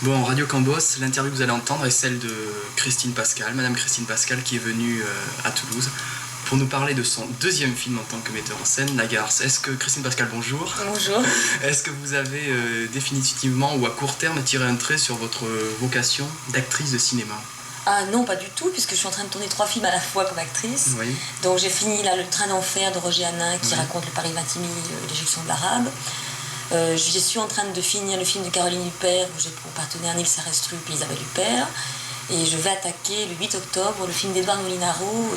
Bon, Radio Cambos, l'interview que vous allez entendre est celle de Christine Pascal, Madame Christine Pascal, qui est venue à Toulouse pour nous parler de son deuxième film en tant que metteur en scène, La Garce. Est-ce que, Christine Pascal, bonjour. Bonjour. Est-ce que vous avez définitivement ou à court terme tiré un trait sur votre vocation d'actrice de cinéma ? Ah non, pas du tout, puisque je suis en train de tourner 3 films à la fois comme actrice. Oui. Donc j'ai fini là Le Train d'enfer de Roger Hanin qui raconte le Paris-Vintimille, l'éjection de l'arabe. Je suis en train de finir le film de Caroline Huppert où j'ai pour partenaire Nils Arestrup et Isabelle Huppert. Et je vais attaquer le 8 octobre le film d'Edouard Molinaro,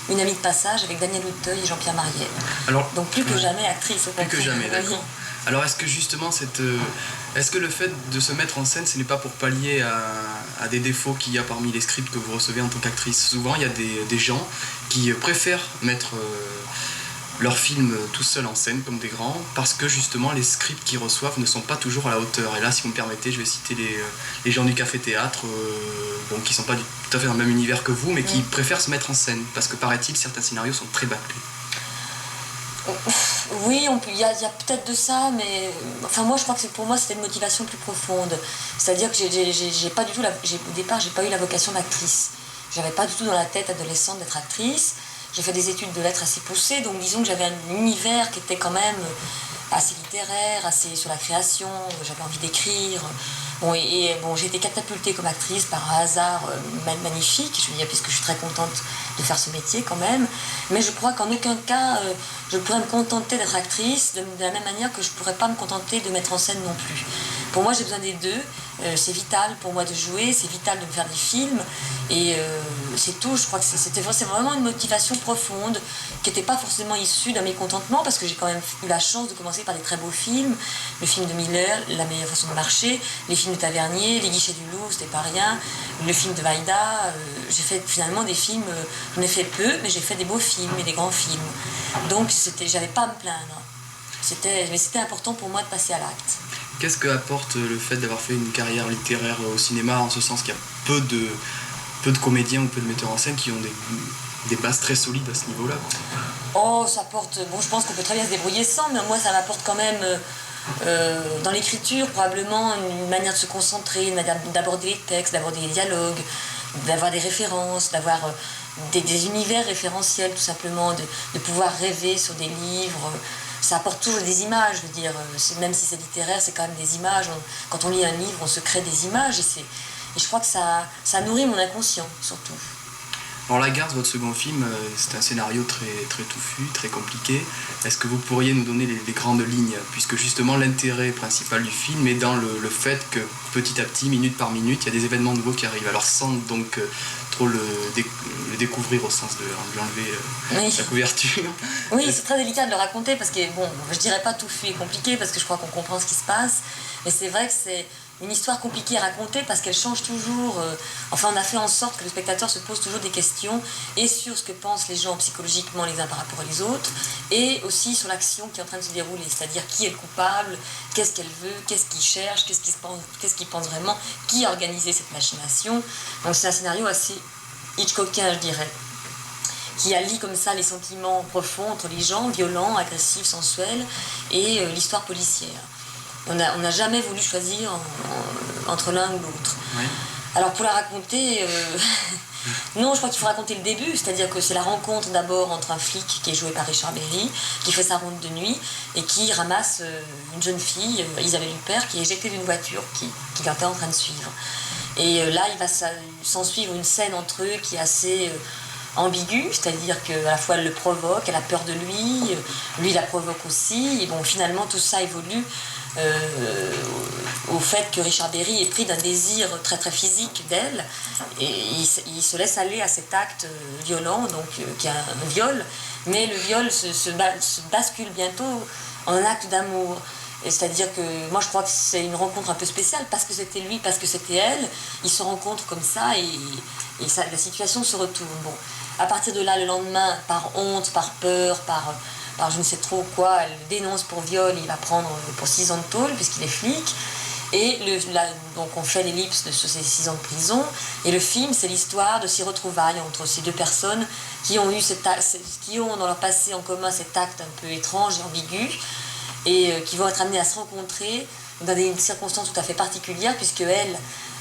Une amie de passage, avec Daniel Auteuil et Jean-Pierre Marielle. Alors, donc plus que jamais actrice au contraire. Plus que jamais, d'accord. Alors est-ce que justement, est-ce que le fait de se mettre en scène, ce n'est pas pour pallier à des défauts qu'il y a parmi les scripts que vous recevez en tant qu'actrice ? Souvent, il y a des gens qui préfèrent mettre leurs films tout seuls en scène, comme des grands, parce que justement, les scripts qu'ils reçoivent ne sont pas toujours à la hauteur. Et là, si vous me permettez, je vais citer les gens du café-théâtre, qui ne sont pas tout à fait dans le même univers que vous, mais qui préfèrent se mettre en scène, parce que, paraît-il, certains scénarios sont très bâclés. Oui, il y a peut-être de ça, mais enfin moi je crois que pour moi c'était une motivation plus profonde. C'est-à-dire que j'ai pas du tout au départ j'ai pas eu la vocation d'actrice. J'avais pas du tout dans la tête adolescente d'être actrice. J'ai fait des études de lettres assez poussées, donc disons que j'avais un univers qui était quand même assez littéraire, assez sur la création. J'avais envie d'écrire. Bon, j'ai été catapultée comme actrice par un hasard magnifique, je veux dire, puisque je suis très contente de faire ce métier quand même. Mais je crois qu'en aucun cas, je pourrais me contenter d'être actrice de la même manière que je ne pourrais pas me contenter de mettre en scène non plus. Pour moi, j'ai besoin des deux. C'est vital pour moi de jouer, c'est vital de me faire des films. Et c'est tout. Je crois que c'est vraiment une motivation profonde qui n'était pas forcément issue d'un mécontentement, parce que j'ai quand même eu la chance de commencer par des très beaux films. Le film de Miller, La meilleure façon de marcher, les films de Tavernier, Les Guichets du Louvre, c'était pas rien, le film de Vaïda. J'ai fait finalement des films, j'en ai fait peu, mais j'ai fait des beaux films et des grands films. Donc j'avais pas à me plaindre. Mais c'était important pour moi de passer à l'acte. Qu'est-ce que apporte le fait d'avoir fait une carrière littéraire au cinéma, en ce sens qu'il y a peu de comédiens ou peu de metteurs en scène qui ont des bases très solides à ce niveau-là ? Oh, ça apporte... Bon, je pense qu'on peut très bien se débrouiller sans, mais moi ça m'apporte quand même... dans l'écriture, probablement une manière de se concentrer, une manière d'aborder les textes, d'aborder les dialogues, d'avoir des références, d'avoir des univers référentiels, tout simplement, de pouvoir rêver sur des livres. Ça apporte toujours des images, je veux dire, même si c'est littéraire, c'est quand même des images. Quand on lit un livre, on se crée des images, et je crois que ça nourrit mon inconscient, surtout. Alors La Garce, votre second film, c'est un scénario très, très touffu, très compliqué. Est-ce que vous pourriez nous donner les grandes lignes ? Puisque justement l'intérêt principal du film est dans le fait que petit à petit, minute par minute, il y a des événements nouveaux qui arrivent. Alors sans donc trop le découvrir au sens de lui enlever sa couverture. Oui, c'est très délicat de le raconter parce que, bon, je dirais pas touffu et compliqué parce que je crois qu'on comprend ce qui se passe. Mais c'est vrai que c'est une histoire compliquée à raconter parce qu'elle change toujours. Enfin, on a fait en sorte que le spectateur se pose toujours des questions, et sur ce que pensent les gens psychologiquement les uns par rapport aux autres, et aussi sur l'action qui est en train de se dérouler, c'est-à-dire qui est le coupable, qu'est-ce qu'elle veut, qu'est-ce qu'il cherche, qu'est-ce qu'il pense vraiment, qui a organisé cette machination. Donc c'est un scénario assez Hitchcockien, je dirais, qui allie comme ça les sentiments profonds entre les gens, violents, agressifs, sensuels, et l'histoire policière. On n'a jamais voulu choisir entre l'un ou l'autre. Oui. Alors pour la raconter, non, je crois qu'il faut raconter le début, c'est-à-dire que c'est la rencontre d'abord entre un flic qui est joué par Richard Berry, qui fait sa ronde de nuit et qui ramasse une jeune fille, Isabelle Huppert, qui est éjectée d'une voiture qu'il était en train de suivre. Et là, il va s'en suivre une scène entre eux qui est assez ambiguë, c'est-à-dire qu'à la fois elle le provoque, elle a peur de lui la provoque aussi, et bon, finalement tout ça évolue au fait que Richard Berry est pris d'un désir très très physique d'elle, et il se laisse aller à cet acte violent, donc qui est un viol, mais le viol se bascule bientôt en un acte d'amour. C'est-à-dire que moi je crois que c'est une rencontre un peu spéciale, parce que c'était lui, parce que c'était elle, ils se rencontrent comme ça, et la situation se retourne. Bon, à partir de là, le lendemain, par honte, par peur, par je ne sais trop quoi, elle le dénonce pour viol, il va prendre pour 6 ans de tôle puisqu'il est flic. Et donc on fait l'ellipse sur ces 6 ans de prison, et le film c'est l'histoire de ces retrouvailles entre ces deux personnes qui ont dans leur passé en commun cet acte un peu étrange et ambigu, et qui vont être amenés à se rencontrer dans des circonstances tout à fait particulières, puisque elle,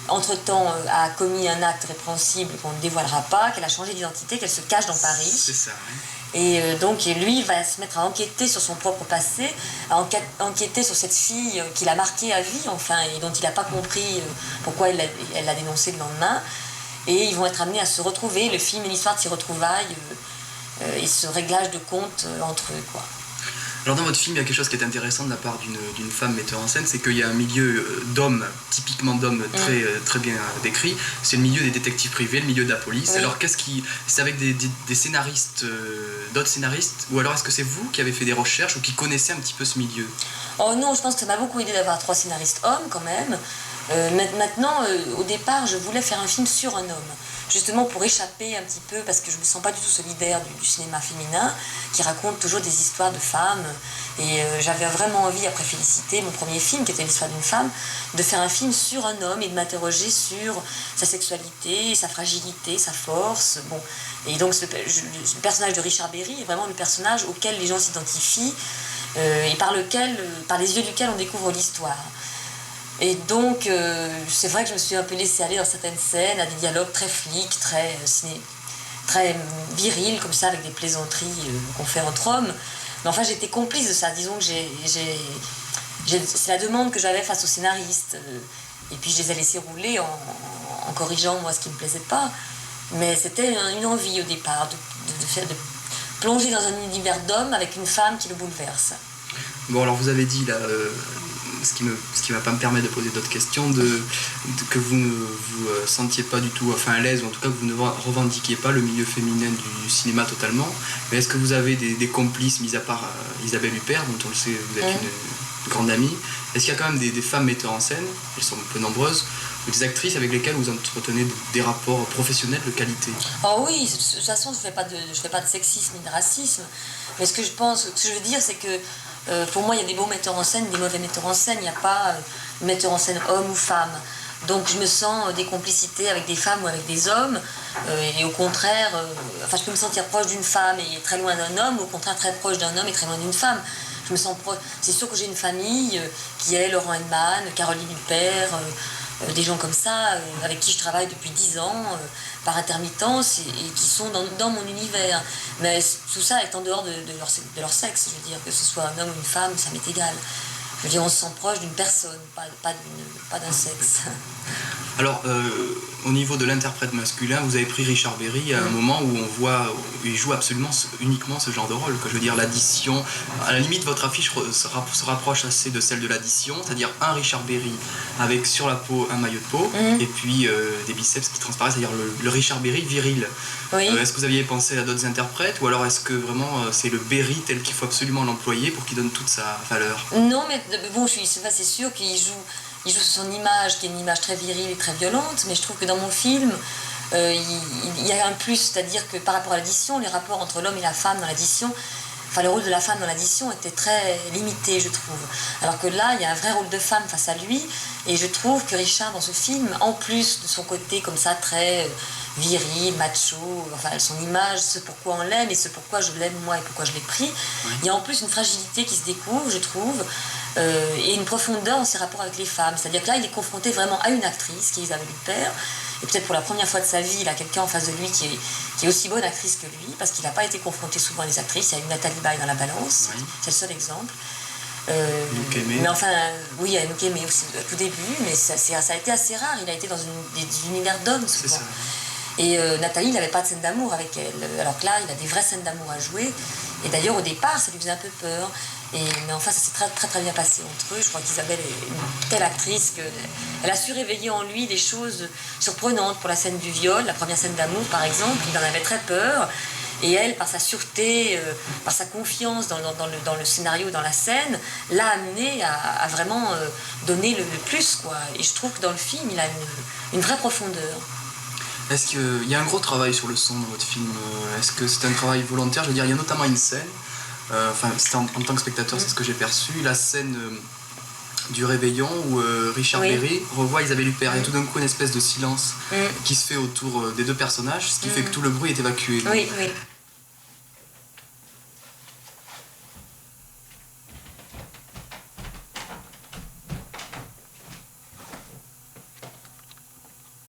entre-temps, a commis un acte répréhensible qu'on ne dévoilera pas, qu'elle a changé d'identité, qu'elle se cache dans Paris. C'est ça, oui. Et donc lui va se mettre à enquêter sur son propre passé, à enquêter sur cette fille qui l'a marqué à vie, enfin, et dont il n'a pas compris pourquoi elle l'a dénoncé le lendemain. Et ils vont être amenés à se retrouver. Le film est l'histoire de ces retrouvailles et ce réglage de comptes entre eux, quoi. Alors dans votre film, il y a quelque chose qui est intéressant de la part d'une femme metteur en scène, c'est qu'il y a un milieu d'hommes, typiquement d'hommes très bien décrit. C'est le milieu des détectives privés, le milieu de la police. Oui. Alors c'est avec des scénaristes, d'autres scénaristes, ou alors est-ce que c'est vous qui avez fait des recherches ou qui connaissez un petit peu ce milieu? Oh non, je pense que ça m'a beaucoup aidé d'avoir 3 scénaristes hommes quand même. Maintenant, au départ, je voulais faire un film sur un homme, justement pour échapper un petit peu, parce que je ne me sens pas du tout solidaire du cinéma féminin, qui raconte toujours des histoires de femmes. Et j'avais vraiment envie, après Félicité, mon premier film, qui était l'histoire d'une femme, de faire un film sur un homme et de m'interroger sur sa sexualité, sa fragilité, sa force. Bon. Et donc, le personnage de Richard Berry est vraiment le personnage auquel les gens s'identifient et par les yeux duquel on découvre l'histoire. Et donc, c'est vrai que je me suis un peu laissée aller dans certaines scènes, à des dialogues très flics, très virils, comme ça, avec des plaisanteries qu'on fait entre hommes. Mais enfin, j'étais complice de ça. Disons que c'est la demande que j'avais face aux scénaristes. Et puis, je les ai laissés rouler en corrigeant, moi, ce qui ne me plaisait pas. Mais c'était une envie, au départ, de plonger dans un univers d'hommes avec une femme qui le bouleverse. Bon, alors vous avez dit, là, ce qui va pas me permettre de poser d'autres questions, que vous ne vous sentiez pas du tout à l'aise, ou en tout cas que vous ne revendiquiez pas le milieu féminin du cinéma totalement. Mais est-ce que vous avez des complices, mis à part Isabelle Huppert, dont on le sait, vous êtes une grande amie? Est-ce qu'il y a quand même des femmes metteurs en scène, elles sont un peu nombreuses, ou des actrices avec lesquelles vous entretenez des rapports professionnels de qualité? Oh oui, de toute façon, je fais pas de sexisme ni de racisme. Mais ce que je veux dire, c'est que pour moi, il y a des bons metteurs en scène, des mauvais metteurs en scène. Il n'y a pas de metteur en scène homme ou femme. Donc je me sens des complicités avec des femmes ou avec des hommes. Et au contraire, je peux me sentir proche d'une femme et très loin d'un homme, ou au contraire très proche d'un homme et très loin d'une femme. Je me sens proche. C'est sûr que j'ai une famille qui est Laurent Henman, Caroline Huppert, des gens comme ça, avec qui je travaille depuis 10 ans, par intermittence, et qui sont dans mon univers. Mais tout ça est en dehors de leur sexe, je veux dire, que ce soit un homme ou une femme, ça m'est égal. Je veux dire, on se sent proche d'une personne, pas d'un sexe. Alors, au niveau de l'interprète masculin, vous avez pris Richard Berry à un moment où on voit, où il joue absolument uniquement ce genre de rôle, que je veux dire, l'addition. À la limite, votre affiche se rapproche assez de celle de l'addition, c'est-à-dire un Richard Berry avec sur la peau un maillot de peau, et puis des biceps qui transparaissent, c'est-à-dire le Richard Berry viril. Oui. Est-ce que vous aviez pensé à d'autres interprètes, ou alors est-ce que vraiment c'est le Berry tel qu'il faut absolument l'employer pour qu'il donne toute sa valeur? Non, mais bon, c'est sûr qu'il joue sur son image, qui est une image très virile et très violente, mais je trouve que dans mon film, il y a un plus, c'est-à-dire que par rapport à l'addition, les rapports entre l'homme et la femme dans l'addition, le rôle de la femme dans l'addition était très limité, je trouve. Alors que là, il y a un vrai rôle de femme face à lui, et je trouve que Richard, dans ce film, en plus de son côté comme ça, très viril, macho, son image, ce pourquoi on l'aime et ce pourquoi je l'aime moi et pourquoi je l'ai pris, il y a en plus une fragilité qui se découvre, je trouve, et une profondeur dans ses rapports avec les femmes. C'est-à-dire que là, il est confronté vraiment à une actrice, qui est Isabelle Huppert, et peut-être pour la première fois de sa vie, il a quelqu'un en face de lui qui est aussi bonne actrice que lui, parce qu'il n'a pas été confronté souvent à des actrices. Il y a eu Nathalie Baye dans La Balance, c'est le seul exemple. Mais enfin, oui, il y a Anouk Aimée aussi au tout début, mais ça a été assez rare. Il a été dans des univers d'hommes souvent. Et Nathalie, il n'avait pas de scène d'amour avec elle, alors que là, il a des vraies scènes d'amour à jouer. Et d'ailleurs, au départ, ça lui faisait un peu peur. Mais enfin, ça s'est très, très, très bien passé entre eux. Je crois qu'Isabelle est une telle actrice qu'elle a su réveiller en lui des choses surprenantes pour la scène du viol, la première scène d'amour, par exemple. Il en avait très peur. Et elle, par sa sûreté, par sa confiance dans le scénario, dans la scène, l'a amené à vraiment donner le plus, quoi. Et je trouve que dans le film, il a une vraie profondeur. Est-ce qu'il y a un gros travail sur le son dans votre film? Est-ce que c'est un travail volontaire? Je veux dire, il y a notamment une scène, en tant que spectateur, c'est ce que j'ai perçu, la scène du réveillon où Richard Berry revoit Isabelle Huppert. Il y a tout d'un coup une espèce de silence qui se fait autour des deux personnages, ce qui fait que tout le bruit est évacué. Oui.